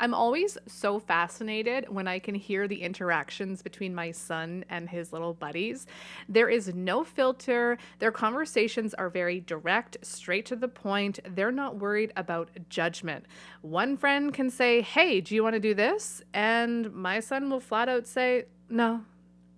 I'm always so fascinated when I can hear the interactions between my son and his little buddies. There is no filter. Their conversations are very direct, straight to the point. They're not worried about judgment. One friend can say, "Hey, do you want to do this?" And my son will flat out say, "No,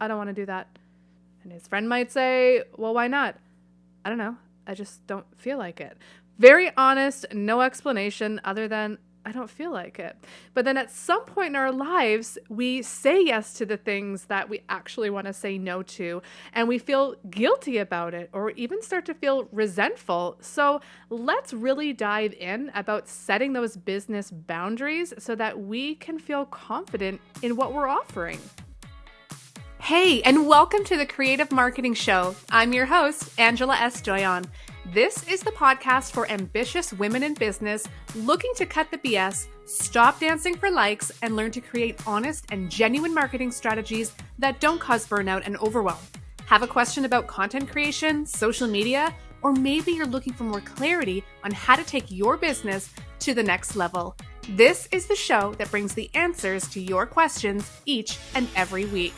I don't want to do that." And his friend might say, "Well, why not?" "I don't know. I just don't feel like it." Very honest, no explanation other than, "I don't feel like it." But then at some point in our lives, we say yes to the things that we actually want to say no to, and we feel guilty about it or even start to feel resentful. So let's really dive in about setting those business boundaries so that we can feel confident in what we're offering. Hey, and welcome to the Creative Marketing Show. I'm your host, Angela S. Joyon. This is the podcast for ambitious women in business looking to cut the BS, stop dancing for likes, and learn to create honest and genuine marketing strategies that don't cause burnout and overwhelm. Have a question about content creation, social media, or maybe you're looking for more clarity on how to take your business to the next level. This is the show that brings the answers to your questions each and every week.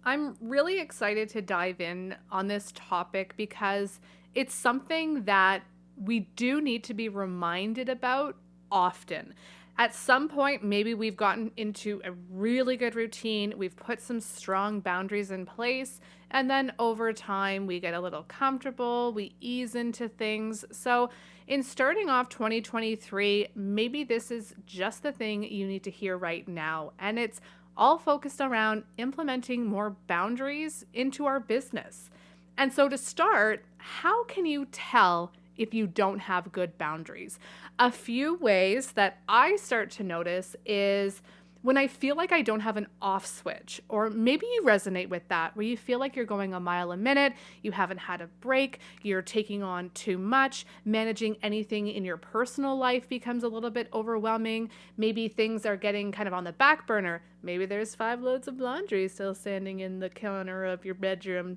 I'm really excited to dive in on this topic because it's something that we do need to be reminded about often. At some point, maybe we've gotten into a really good routine, we've put some strong boundaries in place, and then over time, we get a little comfortable, we ease into things. So in starting off 2023, maybe this is just the thing you need to hear right now, and it's all focused around implementing more boundaries into our business. And so to start, how can you tell if you don't have good boundaries? A few ways that I start to notice is when I feel like I don't have an off switch, or maybe you resonate with that, where you feel like you're going a mile a minute, you haven't had a break, you're taking on too much, managing anything in your personal life becomes a little bit overwhelming, maybe things are getting kind of on the back burner, maybe there's 5 loads of laundry still standing in the corner of your bedroom.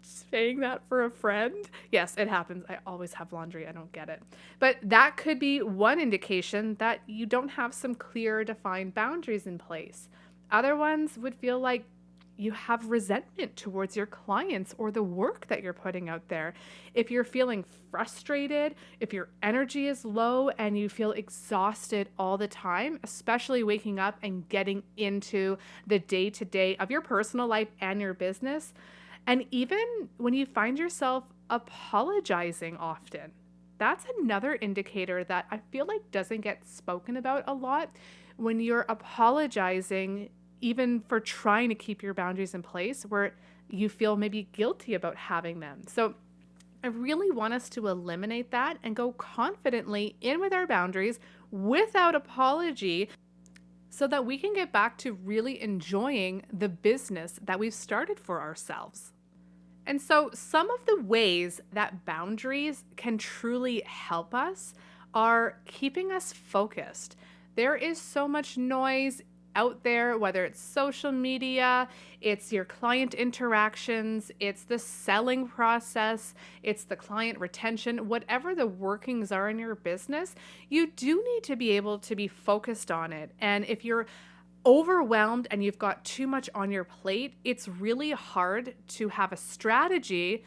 Saying that for a friend? Yes, it happens. I always have laundry. I don't get it. But that could be one indication that you don't have some clear, defined boundaries in place. Other ones would feel like you have resentment towards your clients or the work that you're putting out there. If you're feeling frustrated, if your energy is low and you feel exhausted all the time, especially waking up and getting into the day-to-day of your personal life and your business, and even when you find yourself apologizing often, that's another indicator that I feel like doesn't get spoken about a lot. When you're apologizing, even for trying to keep your boundaries in place, where you feel maybe guilty about having them. So I really want us to eliminate that and go confidently in with our boundaries without apology, so that we can get back to really enjoying the business that we've started for ourselves. And so some of the ways that boundaries can truly help us are keeping us focused. There is so much noise out there, whether it's social media, it's your client interactions, it's the selling process, it's the client retention, whatever the workings are in your business, you do need to be able to be focused on it. And if you're overwhelmed and you've got too much on your plate, it's really hard to have a strategy,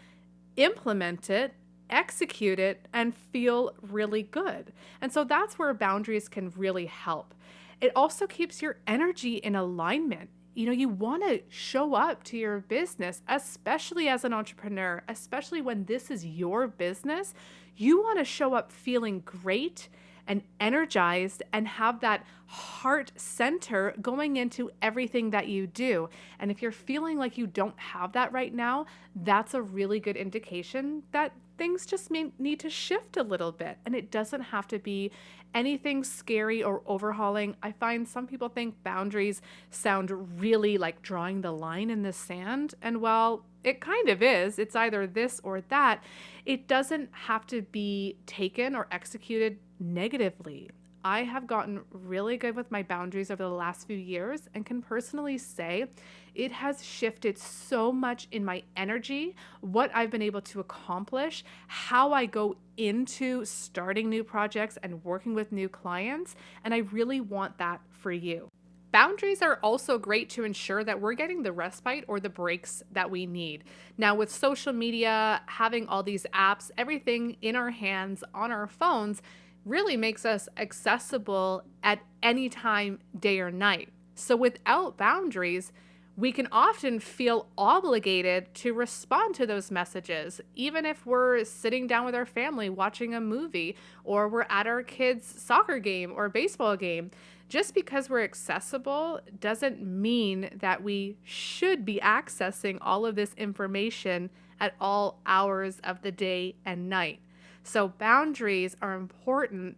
implement it, execute it, and feel really good. And so that's where boundaries can really help. It also keeps your energy in alignment. You want to show up to your business, especially as an entrepreneur, especially when this is your business. You want to show up feeling great and energized and have that heart center going into everything that you do. And if you're feeling like you don't have that right now, that's a really good indication that things just may need to shift a little bit. And it doesn't have to be anything scary or overhauling. I find some people think boundaries sound really like drawing the line in the sand. And while it kind of is, it's either this or that, it doesn't have to be taken or executed negatively. I have gotten really good with my boundaries over the last few years and can personally say it has shifted so much in my energy, what I've been able to accomplish, how I go into starting new projects and working with new clients. And I really want that for you. Boundaries are also great to ensure that we're getting the respite or the breaks that we need. Now, with social media, having all these apps, everything in our hands on our phones really makes us accessible at any time, day or night. So, without boundaries, we can often feel obligated to respond to those messages, even if we're sitting down with our family watching a movie or we're at our kids' soccer game or baseball game. Just because we're accessible doesn't mean that we should be accessing all of this information at all hours of the day and night. So, boundaries are important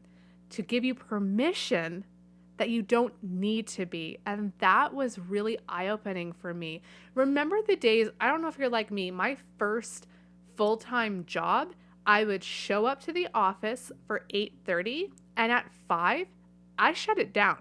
to give you permission that you don't need to be. And that was really eye-opening for me. Remember the days, I don't know if you're like me, my first full-time job, I would show up to the office for 8:30 and at 5, I shut it down.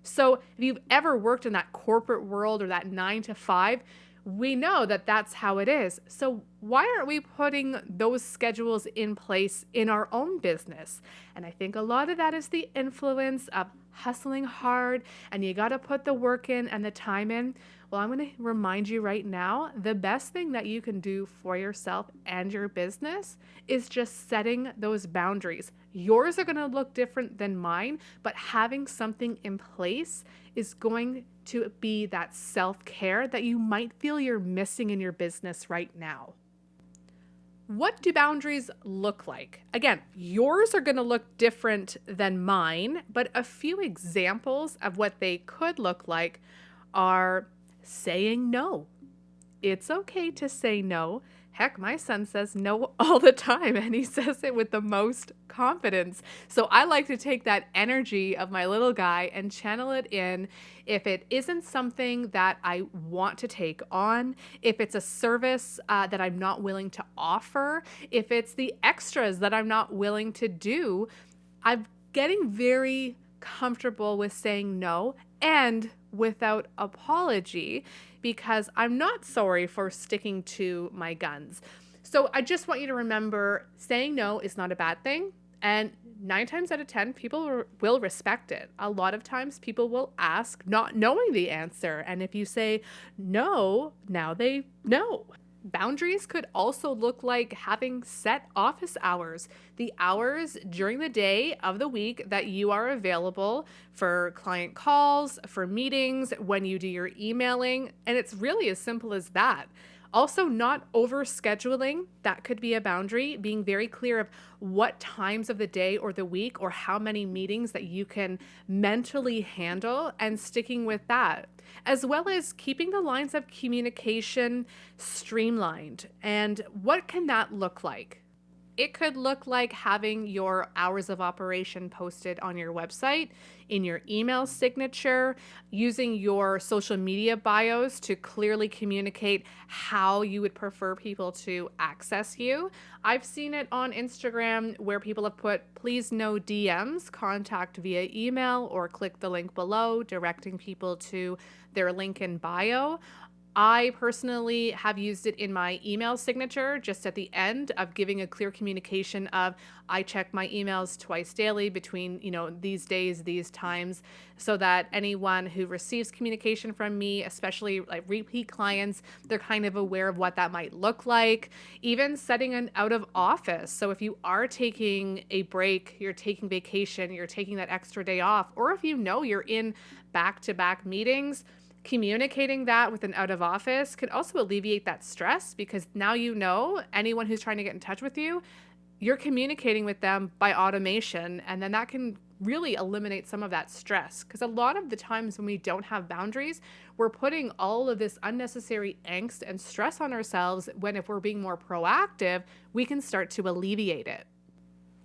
So if you've ever worked in that corporate world or that 9 to 5, we know that that's how it is. So why aren't we putting those schedules in place in our own business? And I think a lot of that is the influence of hustling hard and you got to put the work in and the time in. Well, I'm going to remind you right now, the best thing that you can do for yourself and your business is just setting those boundaries. Yours are going to look different than mine, but having something in place is going to be that self-care that you might feel you're missing in your business right now. What do boundaries look like? Again, yours are going to look different than mine, but a few examples of what they could look like are saying no. It's okay to say no. Heck, my son says no all the time, and he says it with the most confidence. So I like to take that energy of my little guy and channel it in. If it isn't something that I want to take on, if it's a service that I'm not willing to offer, if it's the extras that I'm not willing to do, I'm getting very comfortable with saying no and without apology, because I'm not sorry for sticking to my guns. So I just want you to remember saying no is not a bad thing. And 9 times out of 10, people will respect it. A lot of times people will ask not knowing the answer. And if you say no, now they know. Boundaries could also look like having set office hours, the hours during the day of the week that you are available for client calls, for meetings, when you do your emailing. And it's really as simple as that. Also, not overscheduling, that could be a boundary, being very clear of what times of the day or the week or how many meetings that you can mentally handle and sticking with that, as well as keeping the lines of communication streamlined. And what can that look like? It could look like having your hours of operation posted on your website, in your email signature, using your social media bios to clearly communicate how you would prefer people to access you. I've seen it on Instagram where people have put, please no DMs, contact via email, or click the link below, directing people to their link in bio. I personally have used it in my email signature just at the end of giving a clear communication of I check my emails twice daily between, these days, these times, so that anyone who receives communication from me, especially like repeat clients, they're kind of aware of what that might look like. Even setting an out of office. So if you are taking a break, you're taking vacation, you're taking that extra day off, or if you're in back-to-back meetings, communicating that with an out of office could also alleviate that stress, because now anyone who's trying to get in touch with you, you're communicating with them by automation, and then that can really eliminate some of that stress. Because a lot of the times when we don't have boundaries, we're putting all of this unnecessary angst and stress on ourselves, when if we're being more proactive, we can start to alleviate it.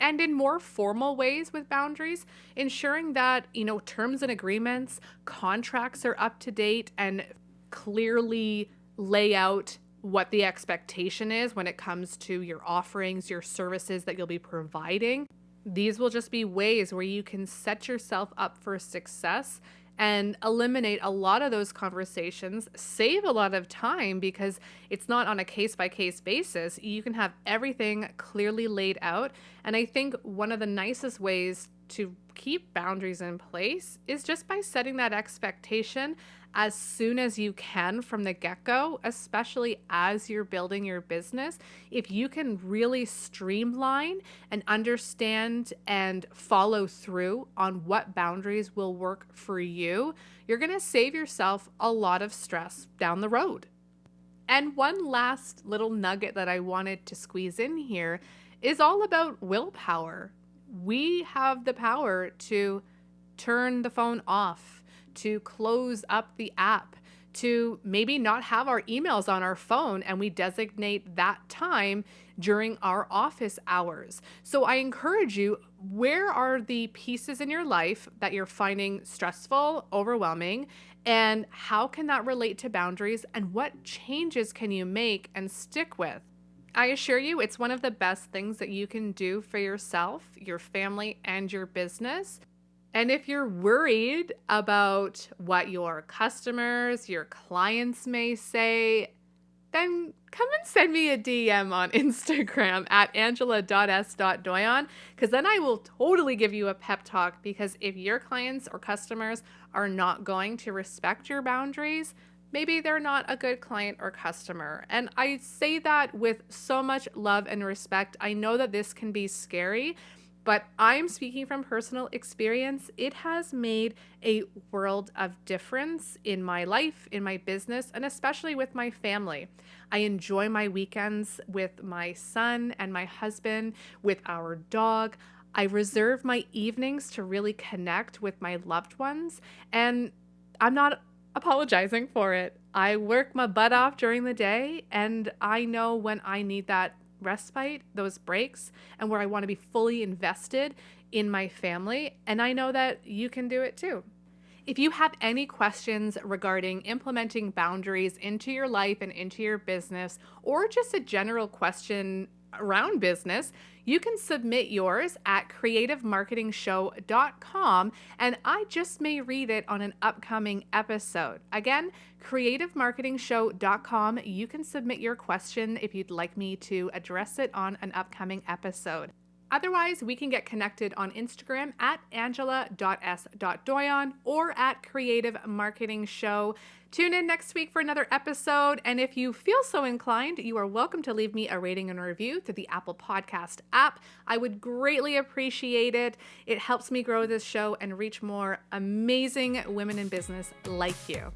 And in more formal ways with boundaries, ensuring that, terms and agreements, contracts are up to date and clearly lay out what the expectation is when it comes to your offerings, your services that you'll be providing. These will just be ways where you can set yourself up for success and eliminate a lot of those conversations, save a lot of time because it's not on a case by case basis. You can have everything clearly laid out. And I think one of the nicest ways to keep boundaries in place is just by setting that expectation as soon as you can from the get-go, especially as you're building your business. If you can really streamline and understand and follow through on what boundaries will work for you, you're going to save yourself a lot of stress down the road. And one last little nugget that I wanted to squeeze in here is all about willpower. We have the power to turn the phone off, to close up the app, to maybe not have our emails on our phone, and we designate that time during our office hours. So I encourage you, where are the pieces in your life that you're finding stressful, overwhelming, and how can that relate to boundaries, and what changes can you make and stick with? I assure you, it's one of the best things that you can do for yourself, your family, and your business. And if you're worried about what your customers, your clients may say, then come and send me a DM on Instagram at angela.s.doyon, because then I will totally give you a pep talk, because if your clients or customers are not going to respect your boundaries, maybe they're not a good client or customer. And I say that with so much love and respect. I know that this can be scary, but I'm speaking from personal experience. It has made a world of difference in my life, in my business, and especially with my family. I enjoy my weekends with my son and my husband, with our dog. I reserve my evenings to really connect with my loved ones, and I'm not apologizing for it. I work my butt off during the day, and I know when I need that respite, those breaks, and where I want to be fully invested in my family. And I know that you can do it too. If you have any questions regarding implementing boundaries into your life and into your business, or just a general question around business, you can submit yours at creativemarketingshow.com, and I just may read it on an upcoming episode. Again, creativemarketingshow.com. You can submit your question if you'd like me to address it on an upcoming episode. Otherwise, we can get connected on Instagram at angela.s.doyon or at Creative Marketing Show. Tune in next week for another episode. And if you feel so inclined, you are welcome to leave me a rating and review through the Apple Podcast app. I would greatly appreciate it. It helps me grow this show and reach more amazing women in business like you.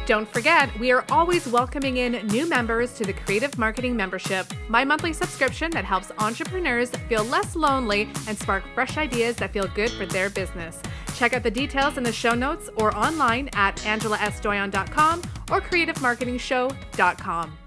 Don't forget, we are always welcoming in new members to the Creative Marketing Membership, my monthly subscription that helps entrepreneurs feel less lonely and spark fresh ideas that feel good for their business. Check out the details in the show notes or online at angelasdoyon.com or creativemarketingshow.com.